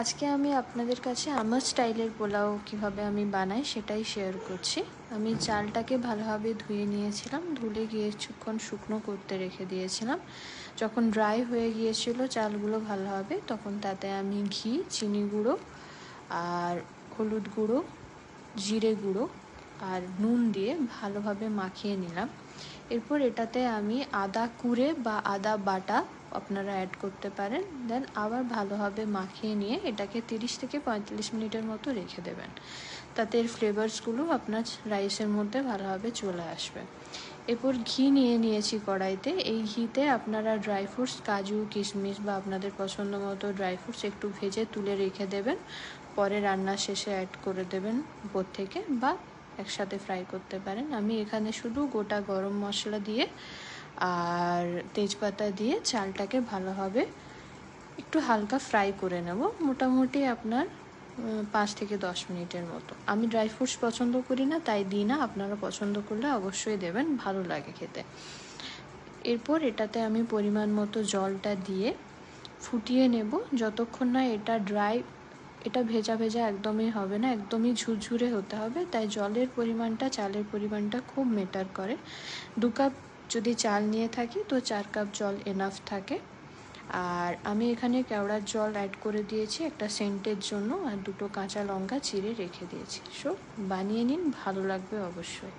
আজকে আমি আপনাদের কাছে আমার স্টাইলের পোলাও কিভাবে আমি বানাই সেটাই শেয়ার করছি। আমি চালটাকে ভালোভাবে ধুয়ে নিয়েছিলাম, ধুলে কিছুক্ষণ শুকনো করতে রেখে দিয়েছিলাম। যখন ড্রাই হয়ে গিয়েছিল চালগুলো ভালোভাবে, তখন তাতে আমি ঘি, চিনি গুঁড়ো আর হলুদ গুঁড়ো, জিরে গুঁড়ো আর নুন দিয়ে ভালোভাবে মাখিয়ে নিলাম। এরপর এটাতে আমি আদা কুড়ে বা আদা বাটা আপনারা অ্যাড করতে পারেন। দেন আবার ভালোভাবে মাখিয়ে নিয়ে এটাকে 30 থেকে 45 মিনিটের মতো রেখে দেবেন, তাতে এর ফ্লেভারসগুলো আপনার রাইসের মধ্যে ভালোভাবে চলে আসবে। এরপর ঘি নিয়েছি কড়াইতে। এই ঘিতে আপনারা ড্রাই ফ্রুটস, কাজু, কিশমিশ বা আপনাদের পছন্দ মতো ড্রাই ফ্রুটস একটু ভেজে তুলে রেখে দেবেন। পরে রান্নার শেষে অ্যাড করে দেবেন উপর থেকে, বা একসাথে ফ্রাই করতে পারেন। আমি এখানে শুধু গোটা গরম মশলা দিয়ে আর তেজপাতা দিয়ে চালটাকে ভালোভাবে একটু হালকা ফ্রাই করে নেব, মোটামুটি আপনার 5 থেকে 10 মিনিটের মতো। আমি ড্রাই ফ্রুটস পছন্দ করি না, তাই দিই না। আপনারা পছন্দ করলে অবশ্যই দেবেন, ভালো লাগে খেতে। এরপর এটাতে আমি পরিমাণ মতো জলটা দিয়ে ফুটিয়ে নেব যতক্ষণ না এটা ড্রাই। এটা ভেজা ভেজা একদমই হবে না, একদমই ঝুরঝুরে হতে হবে। তাই জলের পরিমাণটা, চালের পরিমাণটা খুব ম্যাটার করে। 2 কাপ যদি চাল নিয়ে থাকি তো 4 কাপ জল এনাফ থাকে। আর আমি এখানে কেওড়ার জল অ্যাড করে দিয়েছি একটা সেন্টের জন্য, আর 2টো কাঁচা লঙ্কা চিড়ে রেখে দিয়েছি। সো বানিয়ে নিন, ভালো লাগবে অবশ্যই।